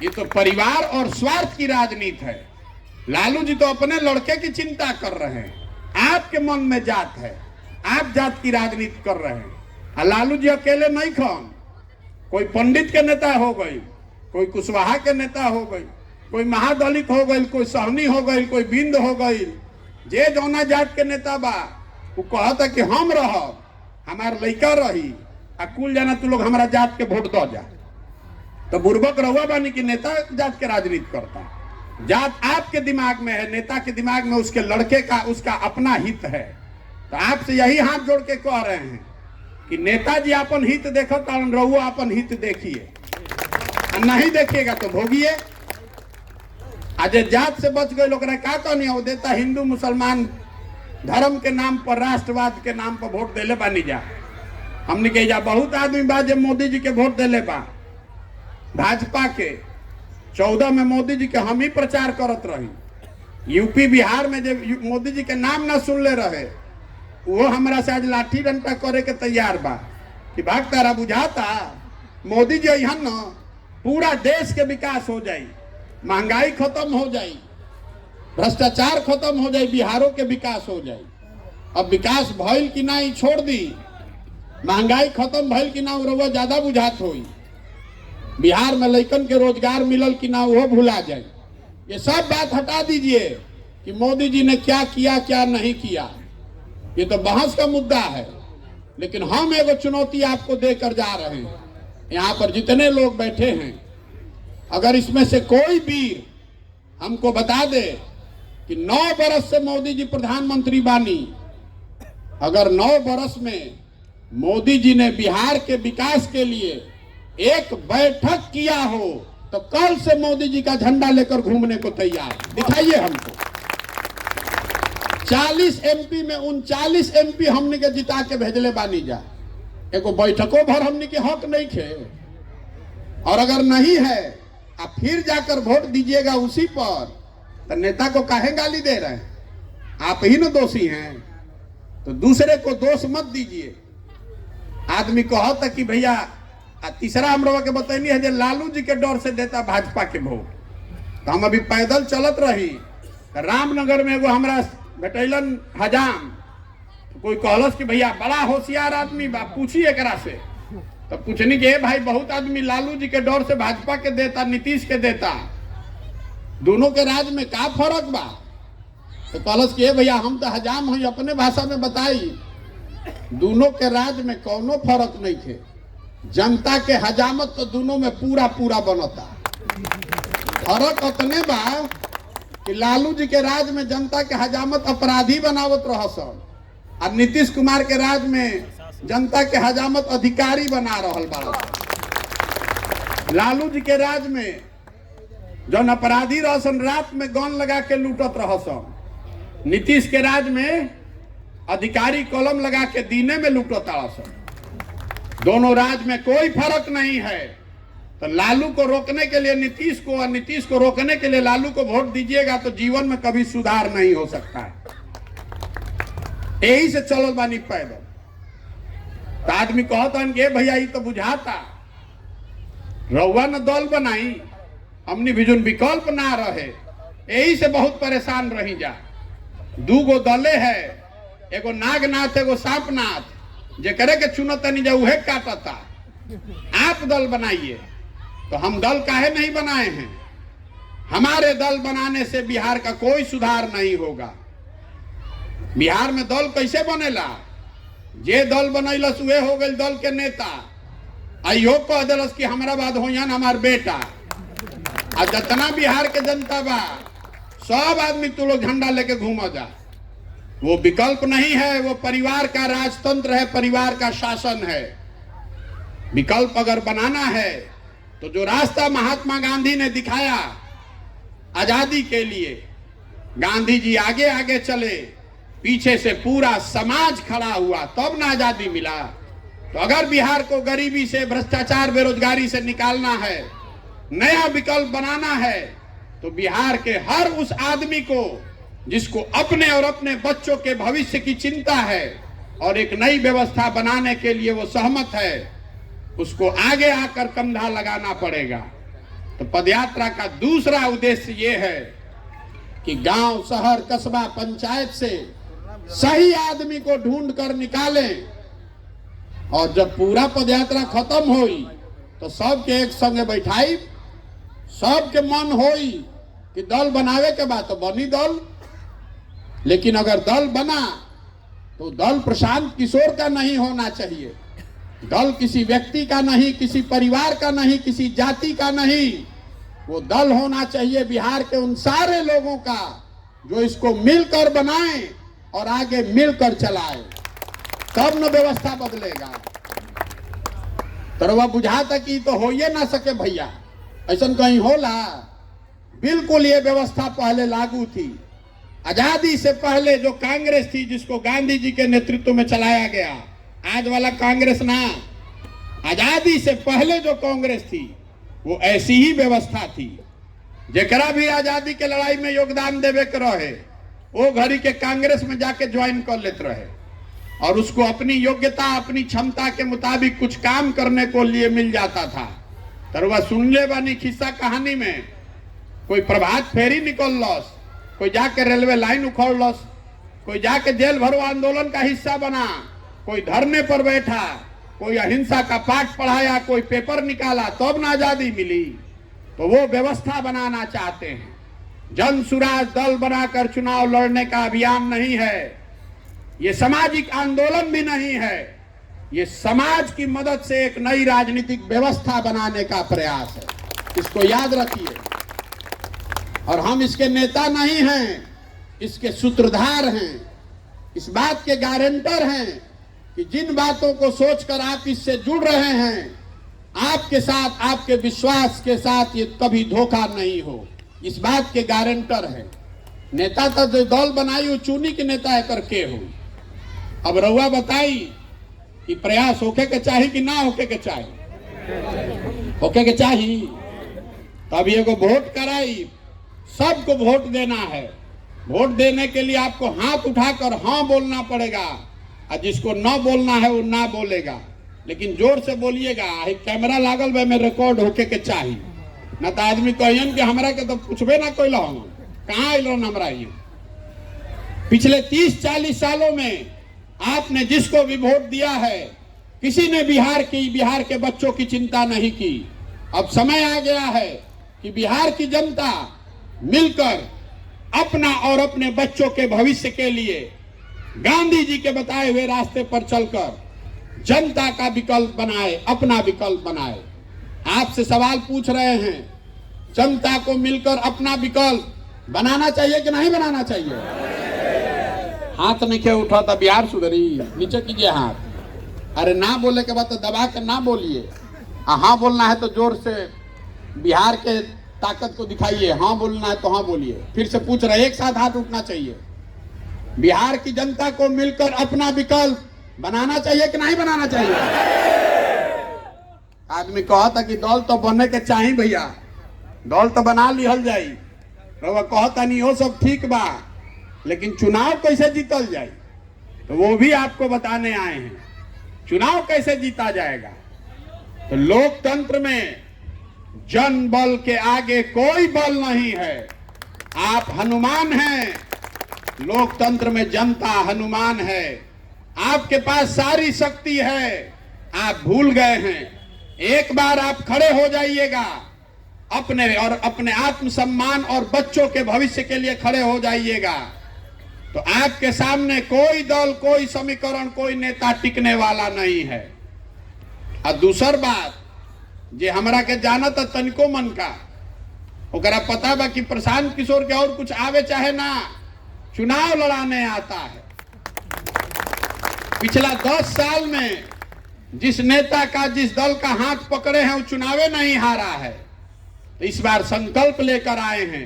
ये तो परिवार और स्वार्थ की राजनीति है। लालू जी तो अपने लड़के की चिंता कर रहे हैं, आपके मन में जात है, आप जात की राजनीति कर रहे हैं। लालू जी अकेले नहीं खन, कोई पंडित के नेता हो गई, कोई कुशवाहा के नेता हो गई, कोई महादलित हो गई, कोई सहनी हो गई, कोई बिंद हो गई, जे जौना जात के नेता बा वो कहता कि हम रहब, हमार लड़का रही, आ कुल जाना तू लोग हमारा जात के वोट दो जा। तो बुर्बक रहुआ बानी कि नेता जात के राजनीति करता। जात आपके दिमाग में है, नेता के दिमाग में उसके लड़के का, उसका अपना हित है। तो आपसे यही हाथ जोड़ के कह रहे हैं कि नेताजी अपन हित देखो, कारण रहुआ अपन हित देखिए, नहीं देखिएगा तो भोगिए। आज जात से बच गए लोग का तो नहीं हो देता, हिंदू मुसलमान धर्म के नाम पर, राष्ट्रवाद के नाम पर वोट देले बानी जा। हमने कही जा बहुत आदमी बा जब मोदी जी के वोट देले बा, भाजपा के 14 में मोदी जी के हम ही प्रचार करत रही। यूपी बिहार में जब मोदी जी के नाम ना सुनले रहे, वो हमारा से आज लाठी डंडा करे के तैयार बा कि भाग तारा बुझाता मोदी जी यहाँ न पूरा देश के विकास हो जाई, महंगाई खत्म हो जाई, भ्रष्टाचार खत्म हो जाए, बिहारों के विकास हो जाए। अब विकास भइल कि ना छोड़ दी, महंगाई खत्म भइल कि ना रउआ ज्यादा बुझात होई, बिहार में लइकन के रोजगार मिलल कि ना वो भुला जाए। ये सब बात हटा दीजिए कि मोदी जी ने क्या किया क्या नहीं किया, ये तो बहस का मुद्दा है। लेकिन हम एगो चुनौती आपको देकर जा रहे हैं, यहाँ पर जितने लोग बैठे हैं, अगर इसमें से कोई वीर हमको बता दे कि 9 बरस से मोदी जी प्रधानमंत्री बानी, अगर 9 बरस में मोदी जी ने बिहार के विकास के लिए एक बैठक किया हो, तो कल से मोदी जी का झंडा लेकर घूमने को तैयार, दिखाइए हमको। 40 एमपी में 39 एमपी हमने के जिता के भेजले बानी जा, एगो बैठकों भर हमने के हक नहीं खे। और अगर नहीं है आप फिर जाकर वोट दीजिएगा उसी पर, तो नेता को काहे गाली दे रहे हैं? आप ही ना दोषी हैं, तो दूसरे को दोष मत दीजिए। आदमी कहता कि भैया, तीसरा हम लोग के बतैनी है जो लालू जी के डर से देता भाजपा के वोट। तो हम अभी पैदल चलत रही, रामनगर में एगो हमरा भेटैलन हजाम, तो कोई कहलस कि भैया बड़ा होशियार आदमी बा, पूछिए एकरा से। तो पूछनी के भाई बहुत आदमी लालू जी के डर से भाजपा के देता, नीतीश के देता, दोनों के राज में का फर्क बा? तो कहलस कि भैया हम तो हजाम हुई, अपने भाषा में बताई, दोनों के राज में कोनो फर्क नहीं थे। जनता के हजामत तो दोनों में पूरा पूरा बनता। फर्क उतने बा कि लालू जी के राज में जनता के हजामत अपराधी बनावत रहसन, और नीतीश कुमार के राज में जनता के हजामत अधिकारी बना रहल बा। लालू जी के राज में जौन अपराधी रहसन रात में गन लगा के लूटत रहसन, नीतीश के राज में अधिकारी कलम लगा के दीने में लूटत रहसन। दोनों राज में कोई फर्क नहीं है। तो लालू को रोकने के लिए नीतीश को, और नीतीश को रोकने के लिए लालू को वोट दीजिएगा तो जीवन में कभी सुधार नहीं हो सकता है। यही से चलो बानी पैदल। तो आदमी कहता कि भैया ये तो बुझाता रउआ न दल बनाई, हमनी भी जोन विकल्प ना रहे, यही से बहुत परेशान रही जा। 2 दले है, एगो नागनाथ एगो सांपनाथ, जेकरे के चुनत नहीं जा उहे काटता। आप दल बनाइए। तो हम दल काहे नहीं बनाए हैं? हमारे दल बनाने से बिहार का कोई सुधार नहीं होगा। बिहार में दल कैसे बनेला? जे दल बनैलस उहे हो गए दल के नेता, आइयो कह दिलस कि हमारा बाद होयन हमार बेटा। आ जितना बिहार के जनता बा सब आदमी तू लोग झंडा लेके घूमा जा। वो विकल्प नहीं है, वो परिवार का राजतंत्र है, परिवार का शासन है। विकल्प अगर बनाना है तो जो रास्ता महात्मा गांधी ने दिखाया आजादी के लिए, गांधी जी आगे आगे चले, पीछे से पूरा समाज खड़ा हुआ, तब ना आजादी मिला। तो अगर बिहार को गरीबी से, भ्रष्टाचार, बेरोजगारी से निकालना है, नया विकल्प बनाना है, तो बिहार के हर उस आदमी को जिसको अपने और अपने बच्चों के भविष्य की चिंता है और एक नई व्यवस्था बनाने के लिए वो सहमत है, उसको आगे आकर कंधा लगाना पड़ेगा। तो पदयात्रा का दूसरा उद्देश्य ये है कि गांव, शहर, कस्बा, पंचायत से सही आदमी को ढूंढ कर निकालें और जब पूरा पदयात्रा खत्म हुई तो सबके एक संगे बैठाई, सबके मन होई कि दल बनावे के बाद तो बनी दल, लेकिन अगर दल बना तो दल प्रशांत किशोर का नहीं होना चाहिए, दल किसी व्यक्ति का नहीं, किसी परिवार का नहीं, किसी जाति का नहीं, वो दल होना चाहिए बिहार के उन सारे लोगों का जो इसको मिलकर बनाएं और आगे मिलकर चलाएं, तब न व्यवस्था बदलेगा। तो वह बुझाता कि तो हो ही ना सके भैया, ऐसा कहीं होला? बिल्कुल ये व्यवस्था पहले लागू थी। आजादी से पहले जो कांग्रेस थी, जिसको गांधी जी के नेतृत्व में चलाया गया, आज वाला कांग्रेस ना, आजादी से पहले जो कांग्रेस थी वो ऐसी ही व्यवस्था थी। जेकरा भी आजादी के लड़ाई में योगदान देवे के रहे वो घड़ी के कांग्रेस में जाके ज्वाइन कर लेते रहे और उसको अपनी योग्यता, अपनी क्षमता के मुताबिक कुछ काम करने को लिए मिल जाता था। तरवा सुन ले बानी खिस्सा कहानी में, कोई प्रभात फेरी निकल लस, कोई जाके रेलवे लाइन उखड़ लस, कोई जाके जेल भरो आंदोलन का हिस्सा बना, कोई धरने पर बैठा, कोई अहिंसा का पाठ पढ़ाया, कोई पेपर निकाला, तब ना आजादी मिली। तो वो व्यवस्था बनाना चाहते हैं। जन सुराज दल बनाकर चुनाव लड़ने का अभियान नहीं है, ये सामाजिक आंदोलन भी नहीं है, ये समाज की मदद से एक नई राजनीतिक व्यवस्था बनाने का प्रयास है, इसको याद रखिए। और हम इसके नेता नहीं हैं, इसके सूत्रधार हैं, इस बात के गारंटर हैं कि जिन बातों को सोचकर आप इससे जुड़ रहे हैं, आपके साथ, आपके विश्वास के साथ ये कभी धोखा नहीं हो, इस बात के गारंटर हैं। नेता तो जो दल बनाई वो चुनी के नेता है करके हो। अब रउआ बताई कि प्रयास होके के चाहिए कि ना होके के चाहिए? होके के चाहिए। तब एगो वोट कराई, सबको वोट देना है। वोट देने के लिए आपको हाथ उठाकर हाँ बोलना पड़ेगा और जिसको न बोलना है वो ना बोलेगा, लेकिन जोर से बोलिएगा। कैमरा लागल बे में रिकॉर्ड होके के चाहिए, न तो आदमी कहियन कि हमरा के तो पूछबे ना कोई हम कहाँ आयल हमरा। ये पिछले 30-40 सालों में आपने जिसको भी वोट दिया है, किसी ने बिहार के बच्चों की चिंता नहीं की। अब समय आ गया है कि बिहार की जनता मिलकर अपना और अपने बच्चों के भविष्य के लिए गांधी जी के बताए हुए रास्ते पर चलकर जनता का विकल्प बनाए, अपना विकल्प बनाए। आपसे सवाल पूछ रहे हैं, जनता को मिलकर अपना विकल्प बनाना चाहिए कि नहीं बनाना चाहिए? हाथ नहीं उठा था, बिहार सुधरी, नीचे कीजिए हाथ। अरे ना बोले के बाद तो दबा के ना बोलिए, हाँ बोलना है तो जोर से बिहार के ताकत को दिखाइए। हाँ बोलना है तो हाँ बोलिए। फिर से पूछ रहे, एक साथ हाथ उठना चाहिए। बिहार की जनता को मिलकर अपना विकल्प बनाना चाहिए कि नहीं बनाना चाहिए? आदमी कहा था कि दल तो बनने के चाहिए भैया, दल तो बना लिहल जाई। तो वह कहता नहीं हो सब ठीक बा, लेकिन चुनाव कैसे जीतल जाए तो वो भी आपको बताने आए हैं। चुनाव कैसे जीता जाएगा? तो लोकतंत्र में जन बल के आगे कोई बल नहीं है। आप हनुमान हैं, लोकतंत्र में जनता हनुमान है। आपके पास सारी शक्ति है, आप भूल गए हैं। एक बार आप खड़े हो जाइएगा, अपने आत्मसम्मान और बच्चों के भविष्य के लिए खड़े हो जाइएगा, तो आपके सामने कोई दल, कोई समीकरण, कोई नेता टिकने वाला नहीं है। और दूसर बात, जे हमरा के जानत तनिको मन का, ओकरा पता बा कि प्रशांत किशोर के और कुछ आवे चाहे ना, चुनाव लड़ाने आता है। पिछला 10 साल में जिस नेता का, जिस दल का हाथ पकड़े हैं वो चुनावे नहीं हारा है। तो इस बार संकल्प लेकर आए हैं,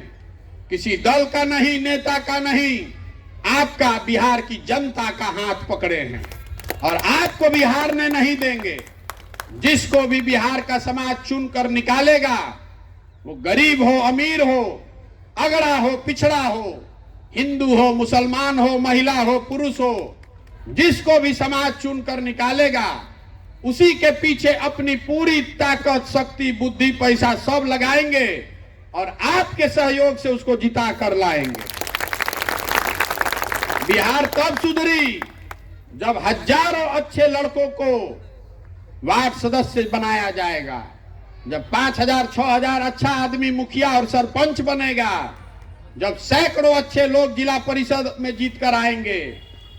किसी दल का नहीं, नेता का नहीं, आपका, बिहार की जनता का हाथ पकड़े हैं और आपको भी हारने नहीं देंगे। जिसको भी बिहार का समाज चुनकर निकालेगा, वो गरीब हो, अमीर हो, अगड़ा हो, पिछड़ा हो, हिंदू हो, मुसलमान हो, महिला हो, पुरुष हो, जिसको भी समाज चुनकर निकालेगा उसी के पीछे अपनी पूरी ताकत, शक्ति, बुद्धि, पैसा सब लगाएंगे और आपके सहयोग से उसको जिता कर लाएंगे। बिहार तब सुधरी जब हजारों अच्छे लड़कों को वार्ड सदस्य बनाया जाएगा, जब 5,000 6,000 अच्छा आदमी मुखिया और सरपंच बनेगा, जब सैकड़ों अच्छे लोग जिला परिषद में जीत कर आएंगे,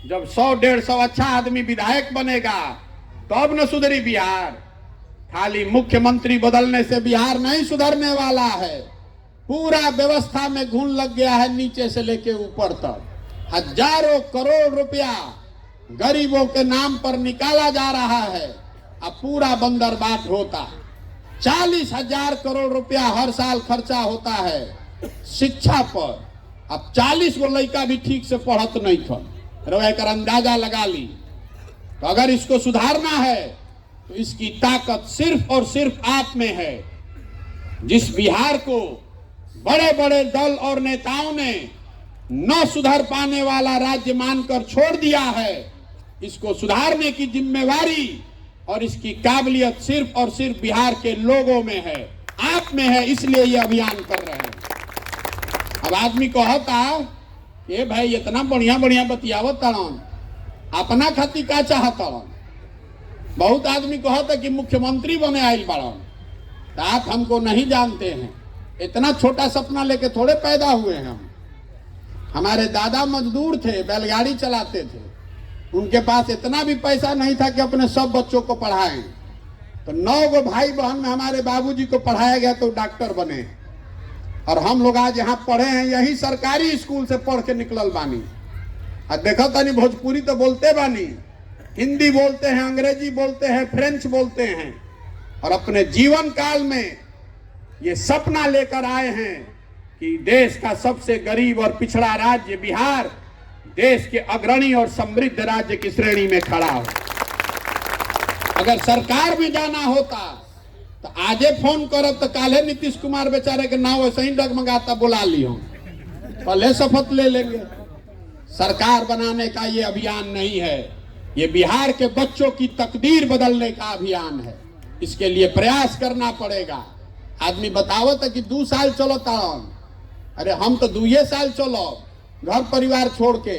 जब 100-150 अच्छा आदमी विधायक बनेगा, तब न सुधरी बिहार। खाली मुख्यमंत्री बदलने से बिहार नहीं सुधरने वाला है। पूरा व्यवस्था में घुन लग गया है, नीचे से लेके ऊपर तक। हजारों करोड़ रुपया गरीबों के नाम पर निकाला जा रहा है। अब पूरा बंदरबाट होता। 40,000 करोड़ रुपया हर साल खर्चा होता है शिक्षा पर। अब 40 गो लड़का भी ठीक से पढ़त नहीं था, कर अंदाजा लगा ली। तो अगर इसको सुधारना है तो इसकी ताकत सिर्फ और सिर्फ आप में है। जिस बिहार को बड़े बड़े दल और नेताओं ने न सुधर पाने वाला राज्य मानकर छोड़ दिया है, इसको सुधारने की जिम्मेवारी और इसकी काबिलियत सिर्फ और सिर्फ बिहार के लोगों में है, आप में है। इसलिए ये अभियान कर रहे हैं। अब आदमी कहता ये भाई इतना बढ़िया बढ़िया बतियावत तड़न, अपना खातिर का चाहतड़न। बहुत आदमी कहता कि मुख्यमंत्री बने आइल बड़न, तो आप हमको नहीं जानते हैं। इतना छोटा सपना लेके थोड़े पैदा हुए हैं हम। हमारे दादा मजदूर थे, बैलगाड़ी चलाते थे। उनके पास इतना भी पैसा नहीं था कि अपने सब बच्चों को पढ़ाएं। तो 9 गो भाई बहन में हमारे बाबूजी को पढ़ाया गया तो डॉक्टर बने। और हम लोग आज यहाँ पढ़े हैं, यही सरकारी स्कूल से पढ़ के निकलल बानी। और देखो तनी भोजपुरी तो बोलते बानी, हिंदी बोलते हैं, अंग्रेजी बोलते हैं, फ्रेंच बोलते हैं। और अपने जीवन काल में ये सपना लेकर आए हैं कि देश का सबसे गरीब और पिछड़ा राज्य बिहार देश के अग्रणी और समृद्ध राज्य की श्रेणी में खड़ा हो। अगर सरकार में जाना होता तो आजे फोन करब तो काले नीतीश कुमार बेचारे के नाम वैसे ही डगमगाता बुला लियो, पहले शपथ ले लेंगे। सरकार बनाने का ये अभियान नहीं है, ये बिहार के बच्चों की तकदीर बदलने का अभियान है। इसके लिए प्रयास करना पड़ेगा। आदमी बतावत है कि 2 साल चलो तारन, अरे हम तो 2 साल चलो घर परिवार छोड़ के।